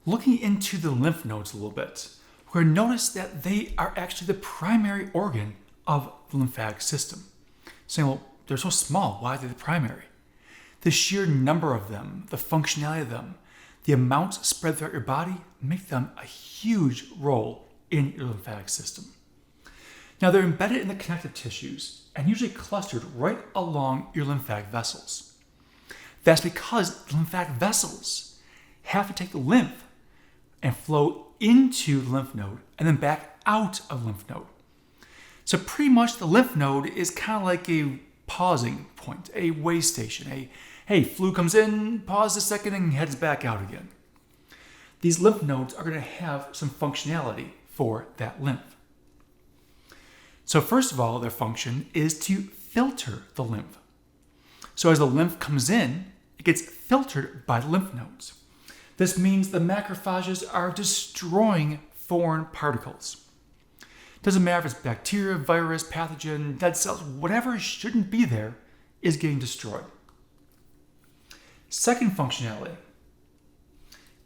Looking into the lymph nodes a little bit, we're going to notice that they are actually the primary organ of the lymphatic system. Saying, well, they're so small, why are they the primary? The sheer number of them, the functionality of them, the amounts spread throughout your body make them a huge role in your lymphatic system. Now, they're embedded in the connective tissues and usually clustered right along your lymphatic vessels. That's because the lymphatic vessels have to take the lymph and flow into the lymph node and then back out of the lymph node. So pretty much the lymph node is kind of like a pausing point, a way station, hey, fluid comes in, pause a second, and heads back out again. These lymph nodes are going to have some functionality for that lymph. So first of all, their function is to filter the lymph. So as the lymph comes in, it gets filtered by the lymph nodes. This means the macrophages are destroying foreign particles. Doesn't matter if it's bacteria, virus, pathogen, dead cells, whatever shouldn't be there is getting destroyed. Second functionality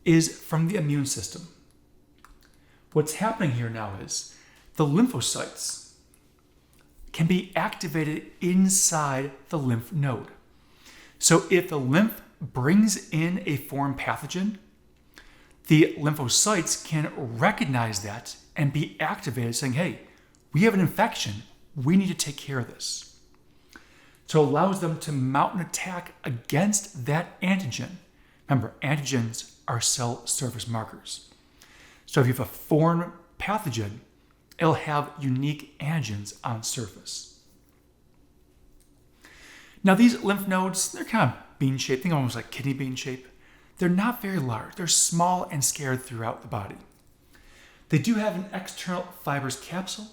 is from the immune system. What's happening here now is the lymphocytes can be activated inside the lymph node. So if the lymph brings in a foreign pathogen, the lymphocytes can recognize that and be activated, saying, hey, we have an infection. We need to take care of this. So it allows them to mount an attack against that antigen. Remember, antigens are cell surface markers. So if you have a foreign pathogen, it'll have unique antigens on surface. Now these lymph nodes, they're kind of bean-shaped, think almost like kidney bean shape. They're not very large. They're small and scattered throughout the body. They do have an external fibrous capsule,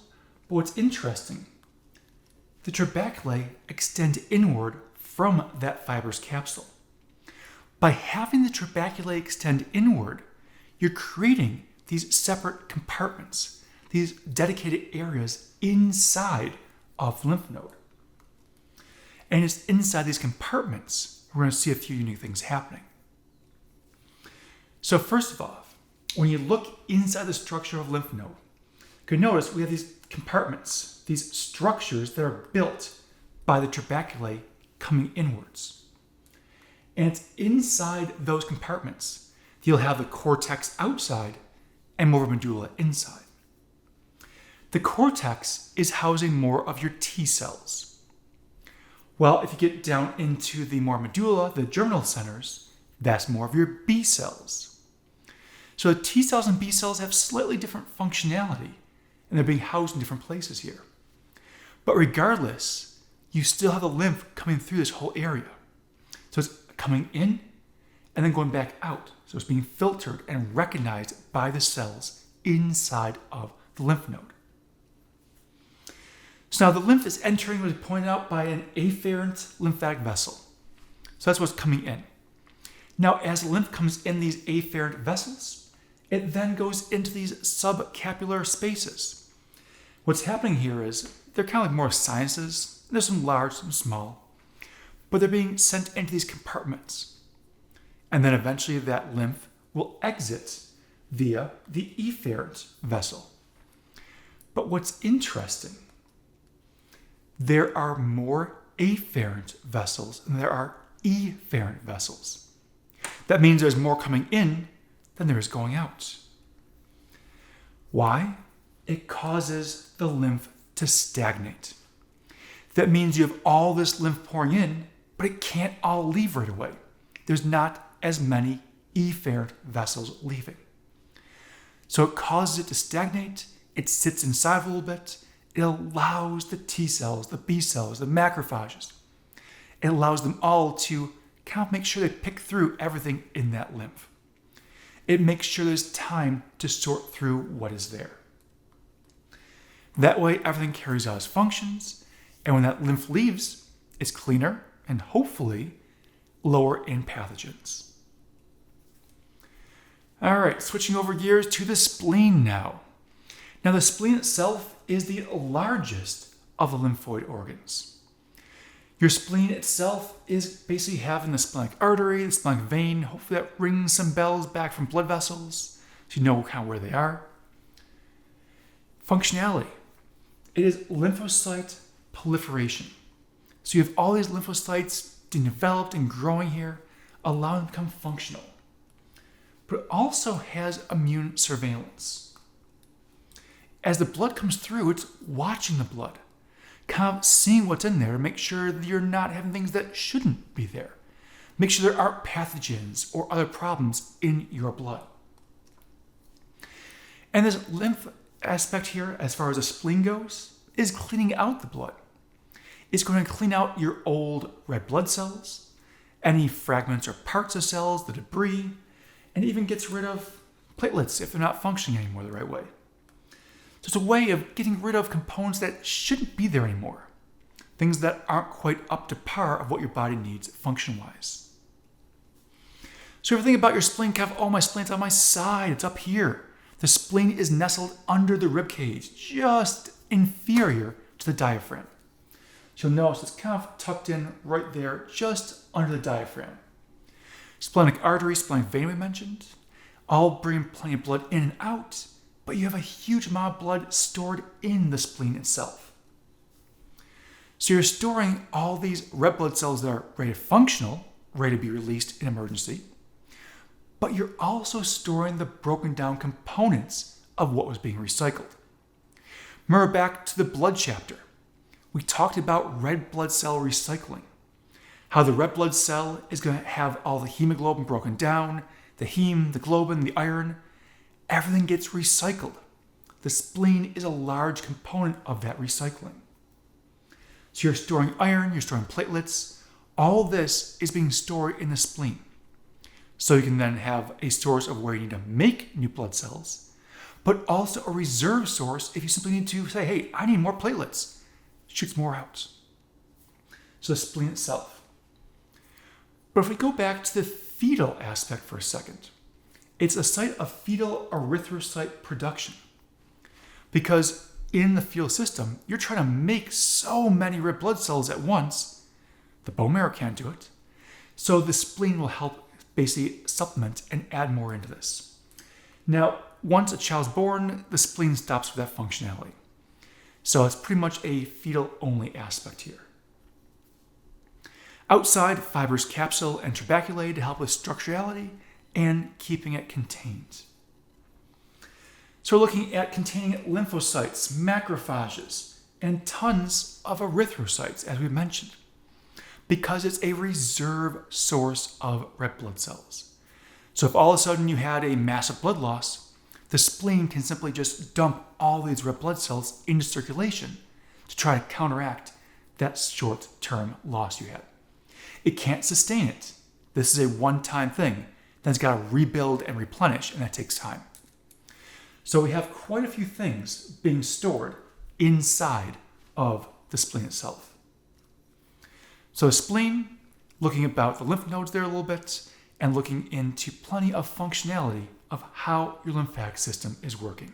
but what's interesting, the trabeculae extend inward from that fibrous capsule. By having the trabeculae extend inward, you're creating these separate compartments, these dedicated areas inside of the lymph node. And it's inside these compartments we're going to see a few unique things happening. So first of all, when you look inside the structure of a lymph node, you can notice we have these compartments, these structures that are built by the trabeculae coming inwards. And it's inside those compartments that you'll have the cortex outside and more medulla inside. The cortex is housing more of your T cells. Well, if you get down into the more medulla, the germinal centers, that's more of your B cells. So the T cells and B cells have slightly different functionality, and they're being housed in different places here. But regardless, you still have the lymph coming through this whole area. So it's coming in and then going back out. So it's being filtered and recognized by the cells inside of the lymph node. So now the lymph is entering what is pointed out by an afferent lymphatic vessel. So that's what's coming in. Now as the lymph comes in these afferent vessels, it then goes into these subcapillary spaces. What's happening here is they're kind of like more sinuses. There's some large, some small, but they're being sent into these compartments. And then eventually that lymph will exit via the efferent vessel. But what's interesting, there are more afferent vessels than there are efferent vessels. That means there's more coming in than there is going out. Why? It causes the lymph to stagnate. That means you have all this lymph pouring in, but it can't all leave right away. There's not as many efferent vessels leaving. So it causes it to stagnate. It sits inside a little bit. It allows the T cells, the B cells, the macrophages. It allows them all to kind of make sure they pick through everything in that lymph. It makes sure there's time to sort through what is there. That way, everything carries out its functions, and when that lymph leaves, it's cleaner and hopefully lower in pathogens. All right, switching over gears to the spleen now. Now, the spleen itself is the largest of the lymphoid organs. Your spleen itself is basically having the splenic artery, the splenic vein. Hopefully that rings some bells back from blood vessels so you know kind of where they are. Functionality. It is lymphocyte proliferation. So you have all these lymphocytes being developed and growing here, allowing them to become functional. But it also has immune surveillance. As the blood comes through, it's watching the blood, kind of seeing what's in there to make sure that you're not having things that shouldn't be there. Make sure there aren't pathogens or other problems in your blood. And this lymph aspect here, as far as the spleen goes, is cleaning out the blood. It's going to clean out your old red blood cells, any fragments or parts of cells, the debris, and even gets rid of platelets if they're not functioning anymore the right way. So it's a way of getting rid of components that shouldn't be there anymore. Things that aren't quite up to par of what your body needs function-wise. So if you think about your spleen, kind of, oh, my spleen's on my side, it's up here. The spleen is nestled under the rib cage, just inferior to the diaphragm. So you'll notice it's kind of tucked in right there, just under the diaphragm. Splenic artery, splenic vein we mentioned, all bring plenty of blood in and out, but you have a huge amount of blood stored in the spleen itself. So you're storing all these red blood cells that are ready to functional, ready to be released in emergency, but you're also storing the broken down components of what was being recycled. Remember back to the blood chapter. We talked about red blood cell recycling. How the red blood cell is going to have all the hemoglobin broken down, the heme, the globin, the iron. Everything gets recycled. The spleen is a large component of that recycling. So you're storing iron, you're storing platelets. All this is being stored in the spleen. So you can then have a source of where you need to make new blood cells, but also a reserve source if you simply need to say, hey, I need more platelets. Shoots more out. So the spleen itself. But if we go back to the fetal aspect for a second, it's a site of fetal erythrocyte production. Because in the fetal system, you're trying to make so many red blood cells at once, the bone marrow can't do it. So the spleen will help basically supplement and add more into this. Now, once a child's born, the spleen stops with that functionality. So it's pretty much a fetal-only aspect here. Outside, fibrous capsule and trabeculae to help with structurality and keeping it contained. So we're looking at containing lymphocytes, macrophages, and tons of erythrocytes, as we mentioned, because it's a reserve source of red blood cells. So if all of a sudden you had a massive blood loss, the spleen can simply just dump all these red blood cells into circulation to try to counteract that short-term loss you had. It can't sustain it. This is a one-time thing. Then it's got to rebuild and replenish, and that takes time. So we have quite a few things being stored inside of the spleen itself. So the spleen, looking about the lymph nodes there a little bit, and looking into plenty of functionality of how your lymphatic system is working.